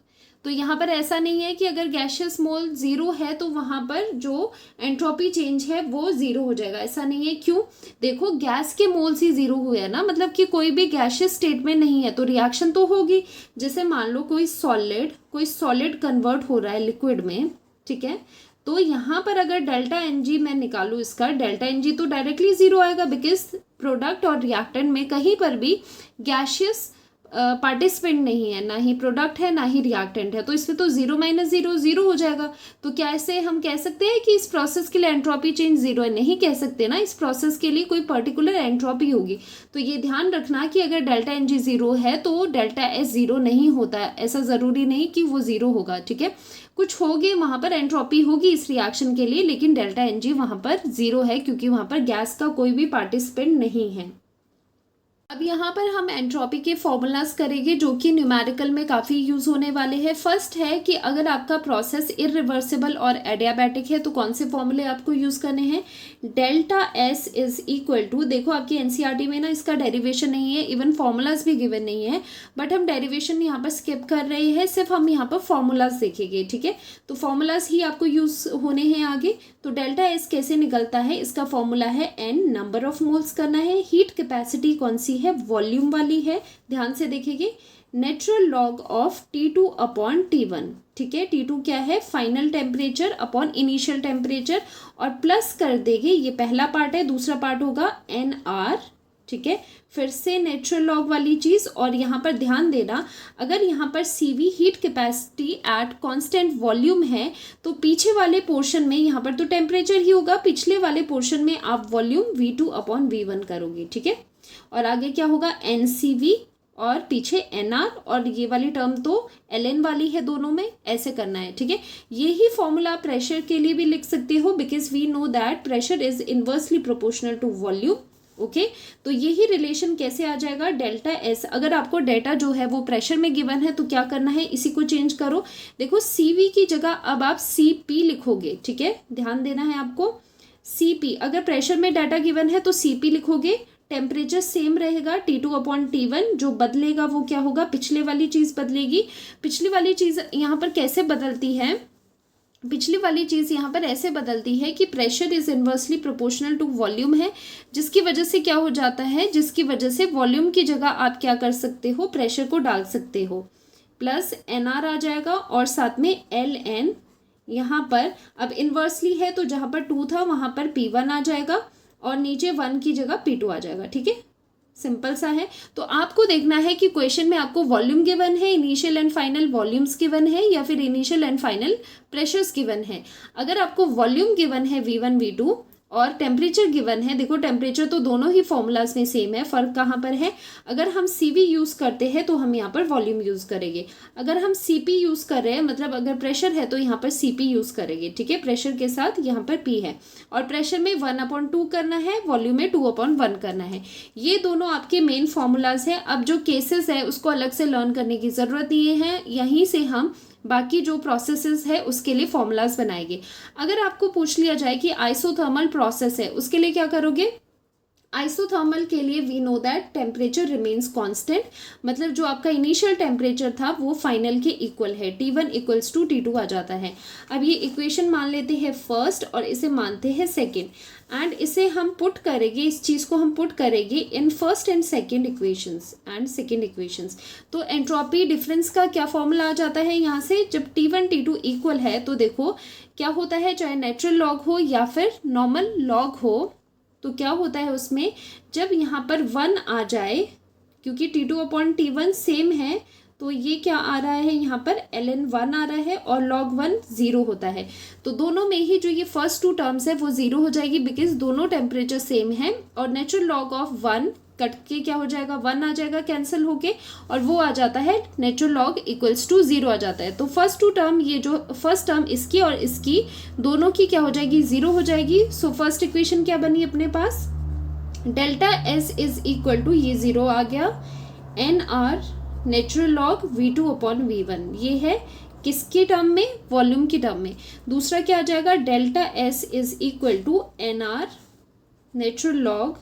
Speaker 1: तो यहाँ पर ऐसा नहीं है कि अगर गैशियस मोल 0 है तो वहाँ पर जो एंट्रोपी चेंज है वो 0 हो जाएगा, ऐसा नहीं है। क्यों? देखो गैस के मोल्स ही 0 हुए हैं ना, मतलब कि कोई भी गैशियस स्टेट में नहीं है तो रिएक्शन तो होगी। जैसे मान लो कोई सॉलिड कन्वर्ट हो रहा है लिक्विड में, ठीक है, तो यहाँ पर अगर डेल्टा एन जी मैं निकालूँ इसका, डेल्टा एन जी तो डायरेक्टली 0 आएगा, बिकॉज प्रोडक्ट और रिएक्टेंट में कहीं पर भी गैशियस पार्टिसिपेंट नहीं है, ना ही प्रोडक्ट है ना ही रिएक्टेंट है, तो इसमें तो 0 - 0 0 हो जाएगा। तो क्या ऐसे हम कह सकते हैं कि इस प्रोसेस के लिए एंट्रोपी चेंज 0 है? नहीं कह सकते ना, इस प्रोसेस के लिए कोई पर्टिकुलर एंट्रोपी होगी। तो ये ध्यान रखना कि अगर डेल्टा एन जी 0 है तो डेल्टा एस 0 नहीं होता है, ऐसा ज़रूरी नहीं कि वो 0 होगा, ठीक है। कुछ होगी वहाँ पर एंट्रोपी होगी इस रिएक्शन के लिए, लेकिन डेल्टा एन जी वहाँ पर 0 है क्योंकि वहाँ पर गैस का कोई भी पार्टिसिपेंट नहीं है। अब यहाँ पर हम एंट्रोपी के फॉर्मूलाज करेंगे जो कि न्यूमेरिकल में काफ़ी यूज़ होने वाले हैं। फर्स्ट है कि अगर आपका प्रोसेस इरिवर्सिबल और एडियाबैटिक है तो कौन से फॉर्मूले आपको यूज़ करने हैं? Delta S is equal to, देखो आपकी एनसीईआरटी में ना इसका डेरिवेशन नहीं है, इवन फॉर्मूलाज भी गिवन नहीं है, बट हम डेरिवेशन यहाँ पर स्किप कर रहे हैं, सिर्फ हम यहाँ पर फॉर्मूलाज देखेंगे, ठीक है। तो फॉर्मूलाज ही आपको यूज़ होने हैं आगे। तो डेल्टा एस कैसे निकलता है? इसका फॉर्मूला है एन, नंबर ऑफ मोल्स करना है, हीट कैपेसिटी कौन सी है? वॉल्यूम वाली है, ध्यान से देखेंगे, natural log of T2 upon T1। ठीक है, T2 क्या है, final temperature upon initial temperature, और प्लस कर देंगे, ये पहला पार्ट है, दूसरा पार्ट होगा NR। ठीक है, फिर से नेचुरल लॉग वाली चीज, और यहाँ पर ध्यान देना, अगर यहाँ पर CV heat capacity at constant volume है तो पीछे वाले पोर्शन में यहाँ पर तो टेम्परेचर ही होगा, पिछले वाले पोर्शन में आप वॉल्यूम V2 अपॉन V1 करोगे। ठीक है, और आगे क्या होगा, NCV और पीछे NR, और ये वाली टर्म तो LN वाली है, दोनों में ऐसे करना है। ठीक है, यही फॉर्मूला प्रेशर के लिए भी लिख सकते हो, because we know that pressure is inversely proportional to volume. Okay, तो यही रिलेशन कैसे आ जाएगा, डेल्टा एस। अगर आपको डेटा जो है वो प्रेशर में गिवन है तो क्या करना है, इसी को चेंज करो। देखो CV की जगह अब आप CP लिखोगे। ठीक है, ध्यान देना है आपको, CP अगर प्रेशर में डाटा गिवन है तो CP लिखोगे। टेम्परेचर सेम रहेगा T2 अपॉन T1, जो बदलेगा वो क्या होगा, पिछले वाली चीज बदलेगी। पिछली वाली चीज यहाँ पर कैसे बदलती है, पिछली वाली चीज़ यहाँ पर ऐसे बदलती है कि pressure is inversely proportional to volume है, जिसकी वजह से क्या हो जाता है, जिसकी वजह से वॉल्यूम की जगह आप क्या कर सकते हो, प्रेशर को डाल सकते हो, प्लस NR आ जाएगा और साथ में LN। यहाँ पर अब इनवर्सली है तो जहाँ पर 2 था वहाँ पर P1 आ जाएगा और नीचे 1 की जगह P2 आ जाएगा। ठीक है, सिंपल सा है। तो आपको देखना है कि क्वेश्चन में आपको वॉल्यूम गिवन है, initial and final volumes given है, या फिर initial and final pressures given है। अगर आपको वॉल्यूम गिवन है V1 V2 और टेम्परेचर गिवन है, देखो टेम्परेचर तो दोनों ही फॉर्मूलाज में सेम है, फर्क कहाँ पर है, अगर हम CV यूज़ करते हैं तो हम यहाँ पर वॉल्यूम यूज़ करेंगे, अगर हम CP यूज़ कर रहे हैं, मतलब अगर प्रेशर है तो यहाँ पर CP यूज़ करेंगे। ठीक है, प्रेशर के साथ यहाँ पर P है, और प्रेशर में 1/2 करना है, वॉल्यूम में 2/1 करना है। ये दोनों आपके मेन फॉर्मूलाज हैं। अब जो केसेस है उसको अलग से लर्न करने की ज़रूरत नहीं है, यहीं से हम बाकी जो प्रोसेसेस है उसके लिए फॉर्मूलाज बनाएंगे। अगर आपको पूछ लिया जाए कि आइसोथर्मल प्रोसेस है, उसके लिए क्या करोगे, आइसोथर्मल के लिए we know that temperature remains constant, मतलब जो आपका इनिशियल टेम्परेचर था वो फाइनल के इक्वल है, T1 इक्वल्स टू T2 आ जाता है। अब ये इक्वेशन मान लेते हैं फर्स्ट और इसे मानते हैं सेकेंड, एंड इसे हम पुट करेंगे, इस चीज़ को हम पुट करेंगे in first and second equations. तो एंट्रोपी डिफरेंस का क्या फॉर्मूला आ जाता है यहाँ से, जब T1 T2 इक्वल है तो देखो क्या होता है, चाहे नेचुरल लॉग हो या फिर नॉर्मल लॉग हो, तो क्या होता है उसमें, जब यहाँ पर 1 आ जाए, क्योंकि T2 अपॉन T1 सेम है, तो ये क्या आ रहा है, यहाँ पर ln 1 आ रहा है और log 1 0 होता है। तो दोनों में ही जो ये फर्स्ट 2 टर्म्स है वो 0 हो जाएगी, बिकॉज दोनों टेम्परेचर सेम है, और नेचुरल लॉग ऑफ 1 कट के क्या हो जाएगा, 1 आ जाएगा कैंसिल होके, और वो आ जाता है नेचुरल लॉग इक्वल्स टू 0 आ जाता है। तो फर्स्ट 2 टर्म, ये जो फर्स्ट टर्म इसकी और इसकी दोनों की क्या हो जाएगी, 0 हो जाएगी। सो फर्स्ट इक्वेशन क्या बनी अपने पास, delta S is equal to, ये 0 आ गया, NR natural log V2 upon V1, ये है किसकी टर्म में, वॉल्यूम की टर्म में। दूसरा क्या आ जाएगा, delta S is equal to NR natural log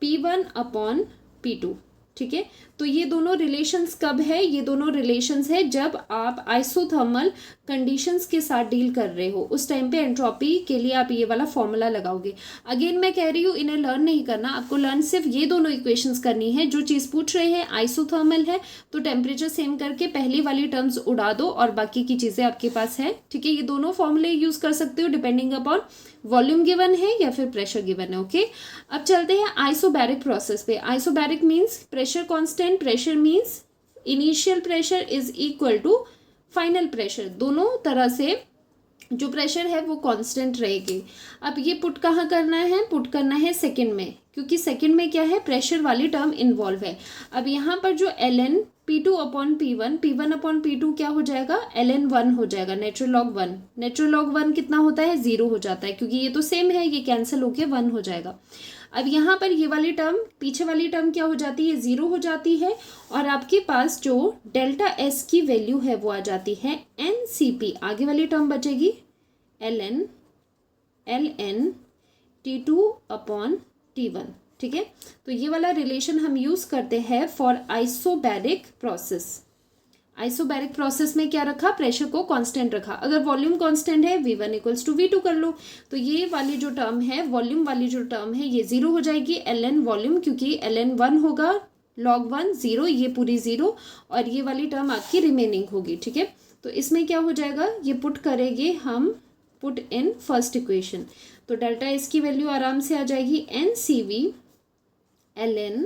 Speaker 1: P1 upon P2। ठीक है, तो ये दोनों रिलेशंस कब है, ये दोनों रिलेशंस है जब आप आइसोथर्मल कंडीशंस के साथ डील कर रहे हो, उस टाइम पे एंट्रोपी के लिए आप ये वाला फॉर्मूला लगाओगे। अगेन मैं कह रही हूँ, इन्हें लर्न नहीं करना, आपको लर्न सिर्फ ये दोनों इक्वेशंस करनी है। जो चीज़ पूछ रहे हैं आइसोथर्मल है तो टेम्परेचर सेम करके पहली वाली टर्म्स उड़ा दो और बाकी की चीज़ें आपके पास है। ठीक है, ये दोनों फॉर्मूले यूज़ कर सकते हो डिपेंडिंग अपॉन वॉल्यूम गिवन है या फिर प्रेशर गिवन है। ओके, अब चलते हैं आइसोबैरिक प्रोसेस पे। Isobaric means pressure constant, pressure means initial pressure is equal to final pressure, दोनों तरह से जो प्रेशर है वो कांस्टेंट रहेगी। अब ये पुट कहाँ करना है, पुट करना है सेकंड में, क्योंकि सेकंड में क्या है, प्रेशर वाली टर्म इन्वॉल्व है। अब यहाँ पर जो ln P2 upon P1, P1 upon P2 क्या हो जाएगा, ln 1 हो जाएगा, नेचुरल लॉग 1। नेचुरल लॉग 1 कितना होता है, 0 हो जाता है, क्योंकि ये तो सेम है, ये कैंसिल होके 1 हो जाएगा। अब यहाँ पर ये वाली टर्म, पीछे वाली टर्म क्या हो जाती है, 0 हो जाती है, और आपके पास जो डेल्टा S की वैल्यू है वो आ जाती है NCP। आगे वाली टर्म बचेगी ln T2 अपॉन T1। ठीक है, तो ये वाला रिलेशन हम यूज करते हैं for isobaric process. Isobaric process में क्या रखा, प्रेशर को कांस्टेंट रखा। अगर वॉल्यूम कांस्टेंट है V1 इक्वल्स टू V2 कर लो, तो ये वाली जो टर्म है, वॉल्यूम वाली जो टर्म है, ये 0 हो जाएगी, ln वॉल्यूम, क्योंकि ln 1 होगा log 1 0, ये पूरी 0 और ये वाली टर्म आपकी रिमेनिंग होगी, ठीक है। तो इसमें क्या हो जाएगा, ये पुट करेंगे हम, पुट इन फर्स्ट इक्वेशन, तो डेल्टा एस की वैल्यू आराम से आ जाएगी NCV ln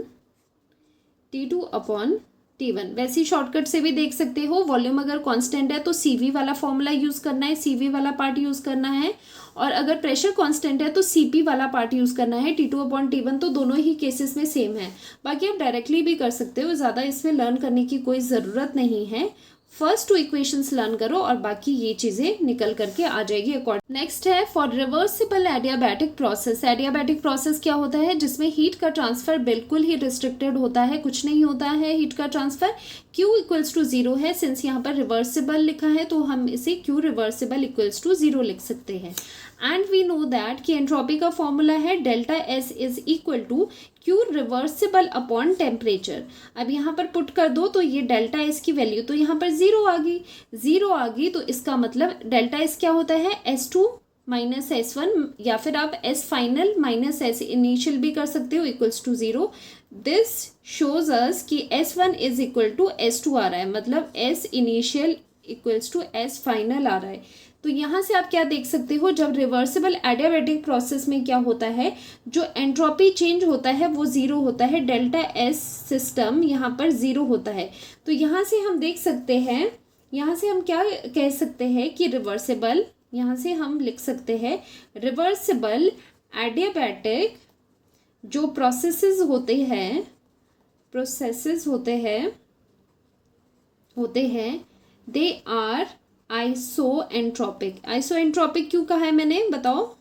Speaker 1: T2 upon T1। वैसे ही शॉर्टकट से भी देख सकते हो, वॉल्यूम अगर कांस्टेंट है तो CV वाला फॉर्मूला यूज़ करना है, CV वाला पार्ट यूज़ करना है, और अगर प्रेशर कांस्टेंट है तो CP वाला पार्ट यूज़ करना है, T2 अपॉन T1। तो दोनों ही केसेस में सेम है। बाकी आप डायरेक्टली भी कर सकते हो, ज़्यादा इसमें लर्न करने की कोई ज़रूरत नहीं है। फर्स्ट 2 इक्वेशंस लर्न करो और बाकी ये चीज़ें निकल करके आ जाएगी अकॉर्डिंग। नेक्स्ट है for reversible adiabatic process. Adiabatic process क्या होता है, जिसमें हीट का ट्रांसफर बिल्कुल ही रिस्ट्रिक्टेड होता है, कुछ नहीं होता है हीट का ट्रांसफर। Q इक्वल्स टू 0 है, सिंस यहाँ पर रिवर्सिबल लिखा है तो हम इसे Q रिवर्सिबल इक्वल्स टू 0 लिख सकते हैं। एंड वी नो दैट कि एंट्रोपी का फॉर्मूला है delta S is equal to Q reversible upon temperature. अब यहाँ पर पुट कर दो तो ये डेल्टा एस की वैल्यू तो यहाँ पर 0 आ गई, 0 आ गई, तो इसका मतलब डेल्टा एस क्या होता है, S2 माइनस S1, या फिर आप S final minus S initial भी कर सकते हो, equals to 0। This shows us कि S1 is equal to S2 आ रहा है, मतलब S initial equals to S final आ रहा है। तो यहाँ से आप क्या देख सकते हो, जब रिवर्सिबल एडियाबैटिक प्रोसेस में क्या होता है, जो एंट्रोपी चेंज होता है वो 0 होता है, डेल्टा एस सिस्टम यहाँ पर 0 होता है। तो यहाँ से हम देख सकते हैं, यहाँ से हम क्या कह सकते हैं कि रिवर्सिबल, यहाँ से हम लिख सकते हैं रिवर्सिबल एडियाबैटिक जो प्रोसेसेस होते हैं दे आर आइसोएंट्रोपिक। आइसोएंट्रोपिक क्यों कहा है मैंने, बताओ।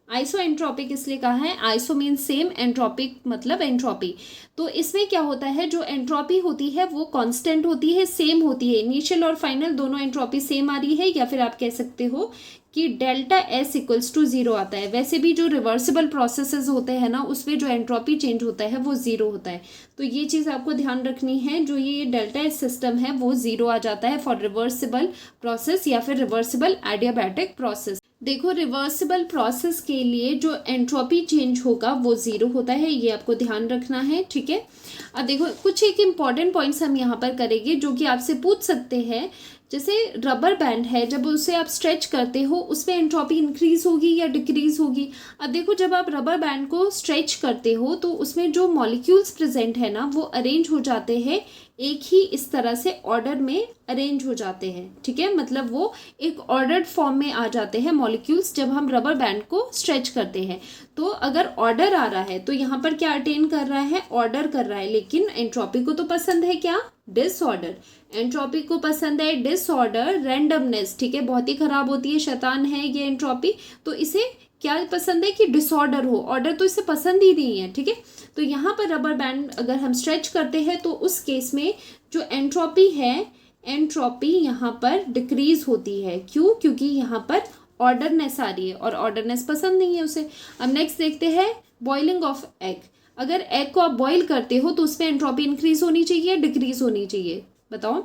Speaker 1: आइसोएंट्रोपिक इसलिए कहा है, आइसो मीन सेम, एंट्रोपिक मतलब एंट्रोपी। तो इसमें क्या होता है, जो एंट्रोपी होती है वो कांस्टेंट होती है, सेम होती है, इनिशियल और फाइनल दोनों एंट्रोपी सेम आ रही है, या फिर आप कह सकते हो कि डेल्टा एस इक्वल्स टू 0 आता है। वैसे भी जो रिवर्सिबल प्रोसेसेस होते हैं ना, उसमें जो एंट्रोपी चेंज होता है वो 0 होता है। तो ये चीज़ आपको ध्यान रखनी है, जो ये डेल्टा एस सिस्टम है वो 0 आ जाता है फॉर रिवर्सिबल प्रोसेस या फिर रिवर्सिबल एडियाबैटिक प्रोसेस। देखो, रिवर्सिबल प्रोसेस के लिए जो एंट्रोपी चेंज होगा वो 0 होता है, ये आपको ध्यान रखना है, ठीक है। अब देखो कुछ एक इम्पॉर्टेंट पॉइंट्स हम यहाँ पर करेंगे जो कि आपसे पूछ सकते हैं। जैसे रबर बैंड है, जब उसे आप स्ट्रेच करते हो उसमें एंट्रोपी इंक्रीज होगी या डिक्रीज होगी। अब देखो, जब आप रबर बैंड को स्ट्रेच करते हो तो उसमें जो मॉलिक्यूल्स प्रेजेंट है ना, वो अरेंज हो जाते हैं एक ही इस तरह से ऑर्डर में अरेंज हो जाते हैं, ठीक है। मतलब वो एक ऑर्डर्ड फॉर्म में आ जाते हैं मॉलिक्यूल्स जब हम रबर बैंड को स्ट्रेच करते हैं। तो अगर ऑर्डर आ रहा है तो यहाँ पर क्या अटेन कर रहा है, ऑर्डर कर रहा है, लेकिन एंट्रोपी को तो पसंद है क्या, डिसऑर्डर। एंट्रोपी को पसंद है डिसऑर्डर, रैंडमनेस, ठीक है। बहुत ही खराब होती है, शैतान है ये एंट्रोपी। तो इसे क्या पसंद है कि डिसऑर्डर हो, ऑर्डर तो इसे पसंद ही नहीं है, ठीक है। तो यहाँ पर रबर बैंड अगर हम स्ट्रेच करते हैं तो उस केस में जो एंट्रोपी है, एंट्रोपी यहाँ पर डिक्रीज होती है। क्यों, क्योंकि यहाँ पर ऑर्डरनेस आ रही है और ऑर्डरनेस पसंद नहीं है उसे। अब नेक्स्ट देखते हैं बॉइलिंग ऑफ एग। अगर एग को आप बॉईल करते हो तो उसमें एंट्रोपी इंक्रीज होनी चाहिए, डिक्रीज होनी चाहिए, बताओ।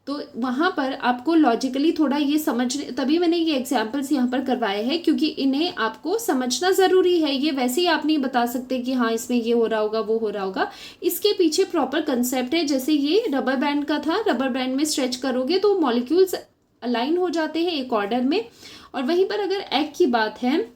Speaker 1: तो वहाँ पर आपको लॉजिकली थोड़ा ये समझने, तभी मैंने ये एग्जाम्पल्स यहाँ पर करवाए हैं क्योंकि इन्हें आपको समझना ज़रूरी है। ये वैसे ही आप नहीं बता सकते कि हाँ इसमें ये हो रहा होगा वो हो रहा होगा, इसके पीछे प्रॉपर कंसेप्ट है। जैसे ये रबर बैंड का था, रबर बैंड में स्ट्रेच करोगे तो मॉलिक्यूल्स अलाइन हो जाते हैं एक ऑर्डर में। और वहीं पर अगर एग की बात है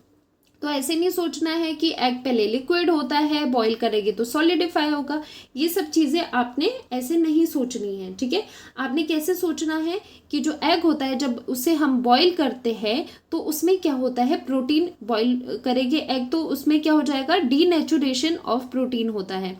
Speaker 1: तो ऐसे नहीं सोचना है कि एग पहले लिक्विड होता है, बॉईल करेंगे तो सॉलिडिफाई होगा। ये सब चीज़ें आपने ऐसे नहीं सोचनी है, ठीक है। आपने कैसे सोचना है कि जो एग होता है जब उसे हम बॉईल करते हैं तो उसमें क्या होता है, प्रोटीन, बॉईल करेंगे एग तो उसमें क्या हो जाएगा, डीनेचुरेशन ऑफ प्रोटीन होता है।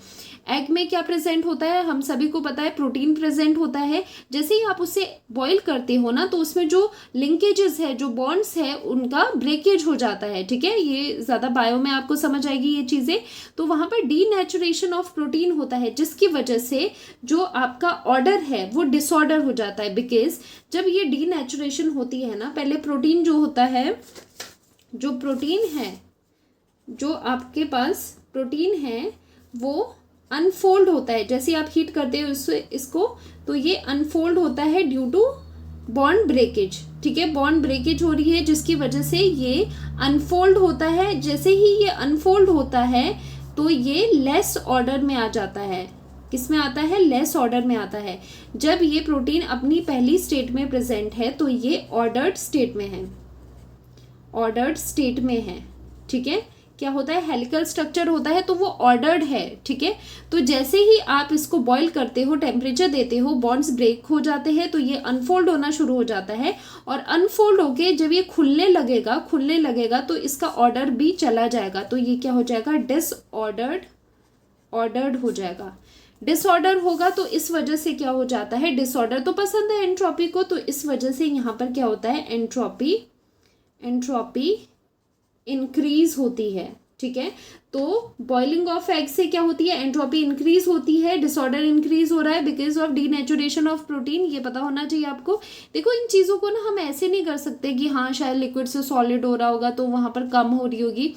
Speaker 1: एग में क्या प्रेजेंट होता है, हम सभी को पता है, प्रोटीन प्रेजेंट होता है। जैसे ही आप उसे बॉईल करते हो ना तो उसमें जो लिंकेजेस है, जो बॉन्ड्स है, उनका ब्रेकेज हो जाता है, ठीक है। ये ज़्यादा बायो में आपको समझ आएगी ये चीज़ें। तो वहाँ पर डीनेचुरेशन ऑफ प्रोटीन होता है जिसकी वजह से जो आपका ऑर्डर है वो डिसऑर्डर हो जाता है। बिकॉज जब ये डीनेचुरेशन होती है ना, पहले प्रोटीन जो होता है, जो प्रोटीन है, जो आपके पास प्रोटीन है वो अनफोल्ड होता है। जैसे आप हीट करते हो इसको तो ये अनफोल्ड होता है ड्यू टू बॉन्ड ब्रेकेज, ठीक है। बॉन्ड ब्रेकेज हो रही है जिसकी वजह से ये अनफोल्ड होता है। जैसे ही ये अनफोल्ड होता है तो ये लेस ऑर्डर में आ जाता है, किस में आता है, लेस ऑर्डर में आता है। जब ये प्रोटीन अपनी पहली स्टेट में प्रेजेंट है तो ये ऑर्डर्ड स्टेट में है, ऑर्डर्ड स्टेट में है, ठीक है। क्या होता है, हेलिकल स्ट्रक्चर होता है तो वो ऑर्डर्ड है, ठीक है। तो जैसे ही आप इसको बॉईल करते हो, टेम्परेचर देते हो, बॉन्ड्स ब्रेक हो जाते हैं तो ये अनफोल्ड होना शुरू हो जाता है, और अनफोल्ड होके जब ये खुलने लगेगा तो इसका ऑर्डर भी चला जाएगा, तो ये क्या हो जाएगा, ऑर्डर्ड हो जाएगा। डिसऑर्डर होगा तो इस वजह से क्या हो जाता है, डिसऑर्डर तो पसंद है एंट्रोपी को, तो इस वजह से यहाँ पर क्या होता है, एंट्रोपी इंक्रीज होती है, ठीक है। तो बॉइलिंग ऑफ एग से क्या होती है, एंट्रोपी इंक्रीज होती है, डिसऑर्डर इंक्रीज हो रहा है because of denaturation of protein, ये पता होना चाहिए आपको। देखो इन चीज़ों को ना हम ऐसे नहीं कर सकते कि हाँ शायद लिक्विड से सॉलिड हो रहा होगा तो वहाँ पर कम हो रही होगी,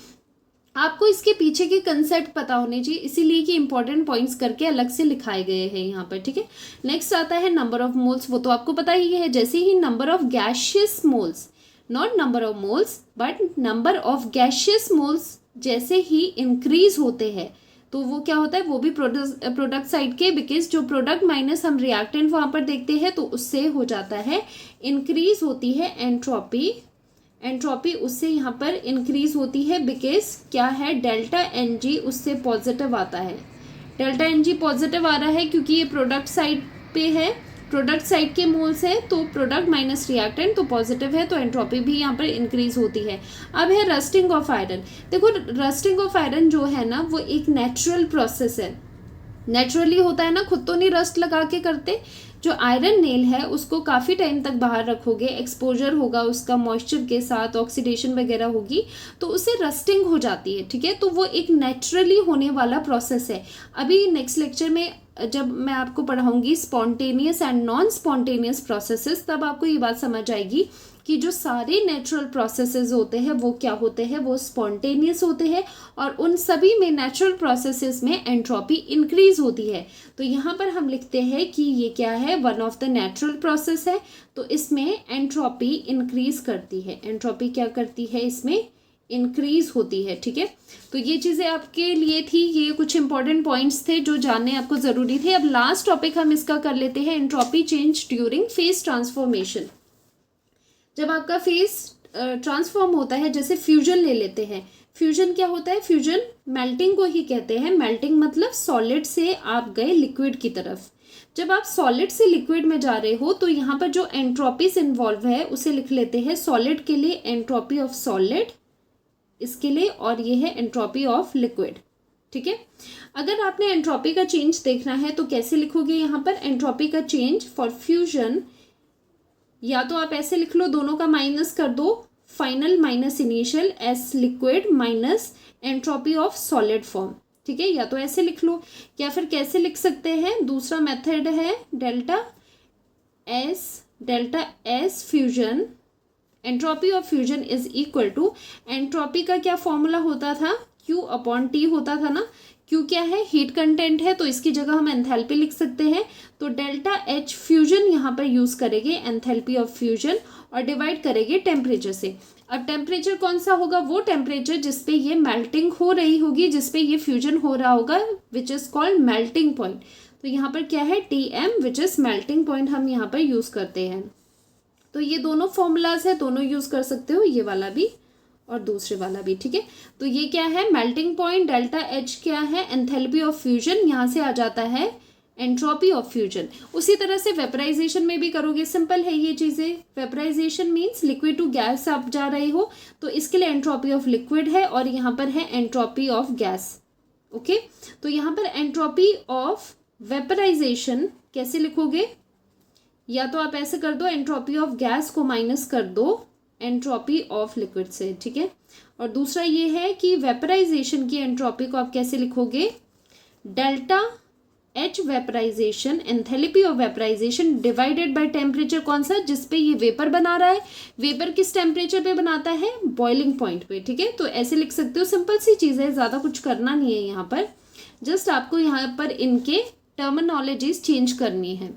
Speaker 1: आपको इसके पीछे के कंसेप्ट पता होने चाहिए, इसीलिए कि इंपॉर्टेंट पॉइंट्स करके अलग से लिखाए गए हैं यहाँ पर, ठीक है। नेक्स्ट आता है नंबर ऑफ मोल्स, वो तो आपको पता ही है, जैसे ही number of gaseous moles, not number of moles but number of gaseous moles जैसे ही इंक्रीज होते हैं तो वो क्या होता है, वो भी प्रोडक्ट साइड के, बिकॉज जो प्रोडक्ट माइनस हम रिएक्टेंट वहाँ पर देखते हैं तो उससे हो जाता है इंक्रीज होती है एंट्रोपी उससे यहाँ पर इंक्रीज होती है, बिकॉज क्या है, डेल्टा एन जी उससे पॉजिटिव आता है, डेल्टा एन जी पॉजिटिव आ रहा है क्योंकि ये प्रोडक्ट साइड पे है, प्रोडक्ट साइड के मोल्स है तो प्रोडक्ट माइनस रिएक्टेंट तो पॉजिटिव है, तो एंट्रोपी भी यहाँ पर इंक्रीज होती है। अब है रस्टिंग ऑफ आयरन, देखो रस्टिंग ऑफ आयरन जो है ना वो एक नेचुरल प्रोसेस है, नेचुरली होता है ना, खुद तो नहीं रस्ट लगा के करते। जो आयरन नेल है उसको काफ़ी टाइम तक बाहर रखोगे, एक्सपोजर होगा उसका मॉइस्चर के साथ, ऑक्सीडेशन वगैरह होगी तो उससे रस्टिंग हो जाती है, ठीक है। तो वो एक नेचुरली होने वाला प्रोसेस है। अभी नेक्स्ट लेक्चर में जब मैं आपको पढ़ाऊंगी spontaneous and non spontaneous processes, तब आपको ये बात समझ आएगी कि जो सारे नेचुरल प्रोसेसेस होते हैं वो क्या होते हैं, वो स्पॉन्टेनियस होते हैं, और उन सभी में नेचुरल प्रोसेसेस में एंट्रोपी इंक्रीज होती है। तो यहाँ पर हम लिखते हैं कि ये क्या है, one of the natural process है, तो इसमें एंट्रोपी इंक्रीज करती है, एंट्रोपी क्या करती है, इसमें इंक्रीज होती है, ठीक है। तो ये चीज़ें आपके लिए थी, ये कुछ इंपॉर्टेंट पॉइंट्स थे जो जानने आपको ज़रूरी थे। अब लास्ट टॉपिक हम इसका कर लेते हैं, entropy change during phase transformation. जब आपका फेज ट्रांसफॉर्म होता है, जैसे फ्यूजन ले लेते हैं, फ्यूजन क्या होता है, फ्यूजन मेल्टिंग को ही कहते हैं, मेल्टिंग मतलब सॉलिड से आप गए लिक्विड की तरफ। जब आप सॉलिड से लिक्विड में जा रहे हो तो यहाँ पर जो एंट्रोपीज इन्वॉल्व है उसे लिख लेते हैं, सॉलिड के लिए एंट्रोपी ऑफ सॉलिड इसके लिए, और ये है एंट्रोपी ऑफ लिक्विड, ठीक है। अगर आपने एंट्रोपी का चेंज देखना है तो कैसे लिखोगे, यहाँ पर एंट्रोपी का चेंज फॉर फ्यूजन, या तो आप ऐसे लिख लो, दोनों का माइनस कर दो, final minus initial S liquid minus entropy of solid form, ठीक है। या तो ऐसे लिख लो, या फिर कैसे लिख सकते हैं, दूसरा मेथड है delta S fusion, entropy of fusion is equal to, entropy का क्या फॉर्मूला होता था, Q अपॉन T होता था ना, Q क्या है, हीट कंटेंट है, तो इसकी जगह हम एंथैल्पी लिख सकते हैं, तो डेल्टा H फ्यूजन यहाँ पर यूज करेंगे, एंथैल्पी ऑफ फ्यूजन, और डिवाइड करेंगे टेम्परेचर से। अब टेम्परेचर कौन सा होगा, वो टेम्परेचर जिसपे ये मेल्टिंग हो रही होगी, जिसपे ये फ्यूजन हो रहा होगा, which is called melting point. तो यहाँ पर क्या है, Tm which is melting point हम यहाँ पर यूज करते हैं। तो ये दोनों फॉर्मूलाज है, दोनों यूज कर सकते हो, ये वाला भी और दूसरे वाला भी, ठीक है। तो ये क्या है, मेल्टिंग पॉइंट, डेल्टा एच क्या है, एंथैल्पी ऑफ फ्यूजन, यहाँ से आ जाता है एंट्रोपी ऑफ फ्यूजन। उसी तरह से वेपराइजेशन में भी करोगे, सिंपल है ये चीज़ें। Vaporisation means liquid to gas आप जा रहे हो, तो इसके लिए एंट्रोपी ऑफ लिक्विड है, और यहाँ पर है एंट्रोपी ऑफ गैस, ओके। तो यहाँ पर एंट्रोपी ऑफ वेपराइजेशन कैसे लिखोगे, या तो आप ऐसे कर दो, एंट्रोपी ऑफ गैस को माइनस कर दो एंट्रोपी ऑफ लिक्विड से, ठीक है। और दूसरा ये है कि वेपराइजेशन की एंट्रोपी को आप कैसे लिखोगे, delta H vaporisation, enthalpy of vaporisation divided by temperature, कौन सा, जिसपे ये वेपर बना रहा है, वेपर किस टेम्परेचर पे बनाता है, बॉइलिंग पॉइंट पे, ठीक है। तो ऐसे लिख सकते हो, सिंपल सी चीज़ है, ज़्यादा कुछ करना नहीं है यहाँ पर, जस्ट आपको यहाँ पर इनके टर्मिनोलॉजीज चेंज करनी है।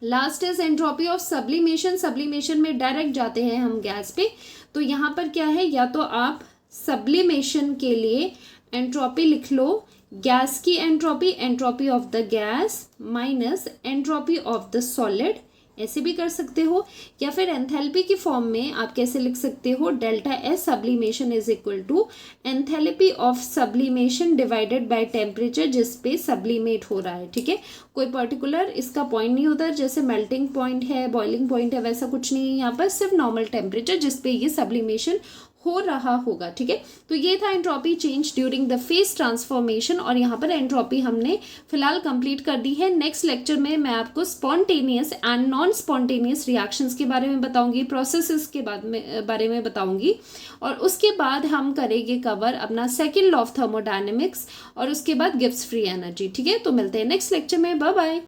Speaker 1: Last is entropy of sublimation, sublimation में डायरेक्ट जाते हैं हम गैस पे, तो यहाँ पर क्या है, या तो आप सब्लिमेशन के लिए एंट्रोपी लिख लो, गैस की entropy, entropy of the gas minus entropy of the solid, ऐसे भी कर सकते हो। या फिर एंथैल्पी की फॉर्म में आप कैसे लिख सकते हो, delta S sublimation is equal to enthalpy of sublimation divided by temperature जिस पे सब्लिमेट हो रहा है। ठीक है, कोई पर्टिकुलर इसका पॉइंट नहीं होता, जैसे मेल्टिंग पॉइंट है, बॉइलिंग पॉइंट है, वैसा कुछ नहीं है यहाँ पर, सिर्फ नॉर्मल टेम्परेचर जिस पे ये सब्लिमेशन हो रहा होगा। ठीक है, तो ये था entropy change during the phase transformation, और यहाँ पर एंट्रोपी हमने फिलहाल कंप्लीट कर दी है। नेक्स्ट लेक्चर में मैं आपको spontaneous and non spontaneous reactions के बारे में बताऊंगी, प्रोसेसेस के बारे में बताऊंगी, और उसके बाद हम करेंगे कवर अपना सेकेंड लॉ ऑफ थर्मोडायनेमिक्स, और उसके बाद गिब्स फ्री एनर्जी। ठीक है, तो मिलते हैं नेक्स्ट लेक्चर में, बाय बाय।